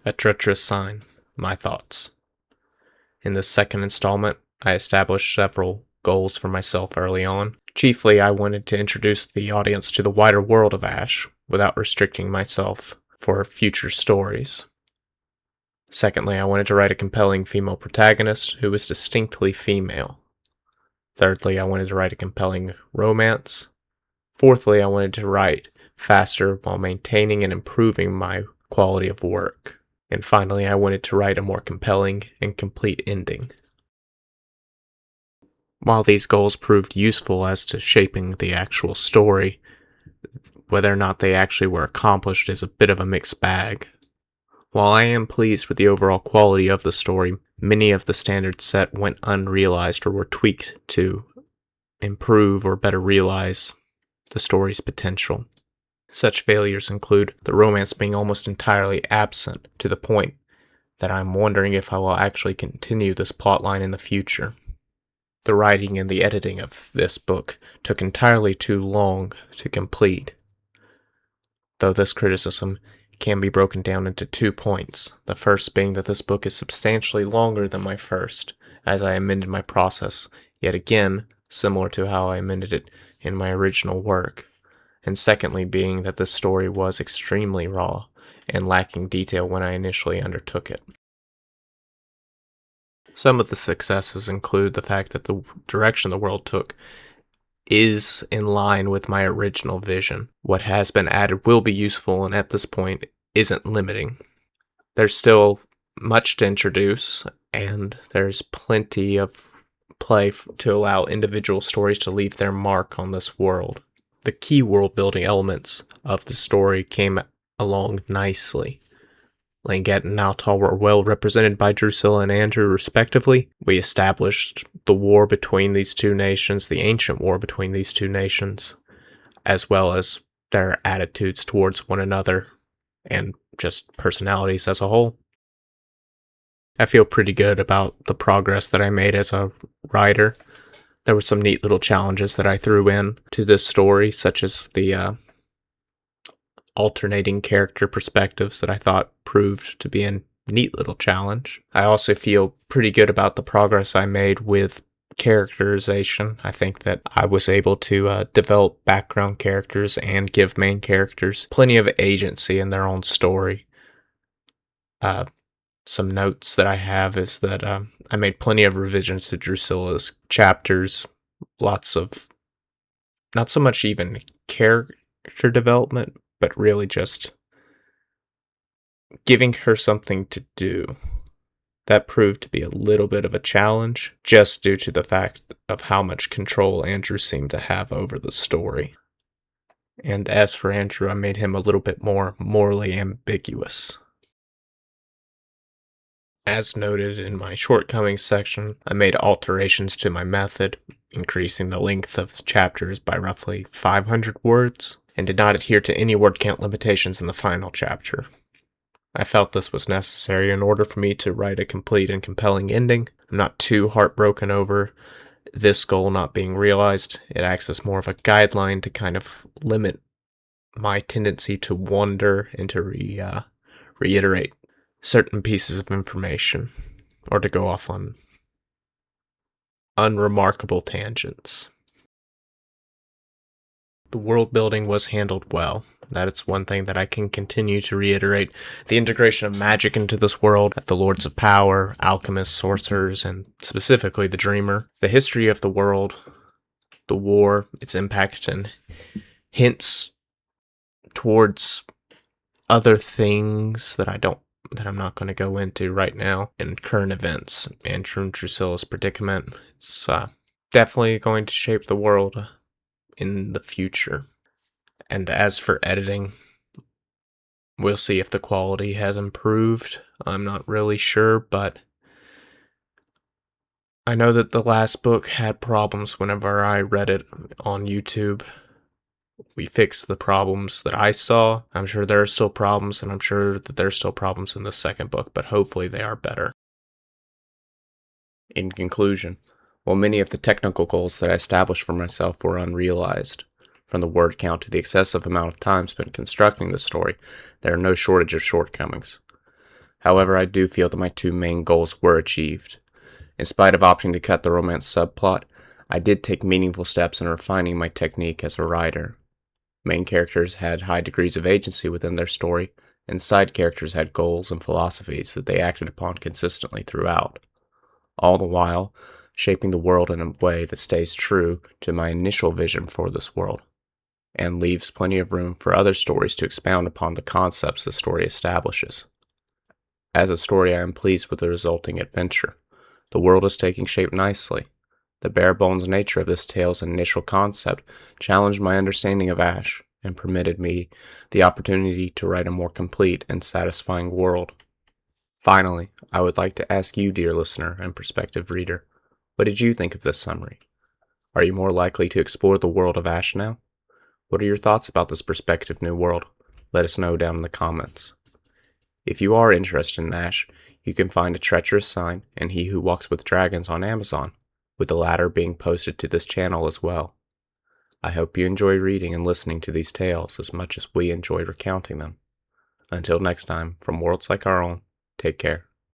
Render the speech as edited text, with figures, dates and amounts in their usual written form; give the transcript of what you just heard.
A Treacherous Sign, My Thoughts. In this second installment, I established several goals for myself early on. Chiefly, I wanted to introduce the audience to the wider world of Ash without restricting myself for future stories. Secondly, I wanted to write a compelling female protagonist who was distinctly female. Thirdly, I wanted to write a compelling romance. Fourthly, I wanted to write faster while maintaining and improving my quality of work. And finally, I wanted to write a more compelling and complete ending. While these goals proved useful as to shaping the actual story, whether or not they actually were accomplished is a bit of a mixed bag. While I am pleased with the overall quality of the story, many of the standards set went unrealized or were tweaked to improve or better realize the story's potential. Such failures include the romance being almost entirely absent, to the point that I'm wondering if I will actually continue this plotline in the future. The writing and the editing of this book took entirely too long to complete, though this criticism can be broken down into 2 points. The first being that this book is substantially longer than my first, as I amended my process, yet again, similar to how I amended it in my original work. And secondly being that this story was extremely raw and lacking detail when I initially undertook it. Some of the successes include the fact that the direction the world took is in line with my original vision. What has been added will be useful and at this point isn't limiting. There's still much to introduce, and there's plenty of play to allow individual stories to leave their mark on this world. The key world building elements of the story came along nicely. Langet and Naotal were well represented by Drusilla and Andrew, respectively. We established the war between these two nations, the ancient war between these two nations, as well as their attitudes towards one another and just personalities as a whole. I feel pretty good about the progress that I made as a writer. There were some neat little challenges that I threw in to this story, such as the alternating character perspectives that I thought proved to be a neat little challenge. I also feel pretty good about the progress I made with characterization. I think that I was able to develop background characters and give main characters plenty of agency in their own story. Some notes that I have is that I made plenty of revisions to Drusilla's chapters, lots of, not so much even character development, but really just giving her something to do. That proved to be a little bit of a challenge, just due to the fact of how much control Andrew seemed to have over the story. And as for Andrew, I made him a little bit more morally ambiguous. As noted in my shortcomings section, I made alterations to my method, increasing the length of chapters by roughly 500 words, and did not adhere to any word count limitations in the final chapter. I felt this was necessary in order for me to write a complete and compelling ending. I'm not too heartbroken over this goal not being realized. It acts as more of a guideline to kind of limit my tendency to wander and to reiterate certain pieces of information, or to go off on unremarkable tangents. The world building was handled well. That is one thing that I can continue to reiterate. The integration of magic into this world, the Lords of Power, alchemists, sorcerers, and specifically the Dreamer. The history of the world, the war, its impact, and hints towards other things that I'm not going to go into right now, and current events. Andrew and Drusilla's predicament. It's definitely going to shape the world in the future. And as for editing, we'll see if the quality has improved. I'm not really sure, but I know that the last book had problems whenever I read it on YouTube. We fixed the problems that I saw. I'm sure there are still problems, and I'm sure that there's still problems in the second book, but hopefully they are better. In conclusion, while many of the technical goals that I established for myself were unrealized, from the word count to the excessive amount of time spent constructing the story, there are no shortage of shortcomings. However, I do feel that my two main goals were achieved. In spite of opting to cut the romance subplot, I did take meaningful steps in refining my technique as a writer. Main characters had high degrees of agency within their story, and side characters had goals and philosophies that they acted upon consistently throughout, all the while shaping the world in a way that stays true to my initial vision for this world, and leaves plenty of room for other stories to expound upon the concepts the story establishes. As a story, I am pleased with the resulting adventure. The world is taking shape nicely. The bare-bones nature of this tale's initial concept challenged my understanding of Ash and permitted me the opportunity to write a more complete and satisfying world. Finally, I would like to ask you, dear listener and prospective reader, what did you think of this summary? Are you more likely to explore the world of Ash now? What are your thoughts about this prospective new world? Let us know down in the comments. If you are interested in Ash, you can find A Treacherous Sign and He Who Walks with Dragons on Amazon, with the latter being posted to this channel as well. I hope you enjoy reading and listening to these tales as much as we enjoy recounting them. Until next time, from worlds like our own, take care.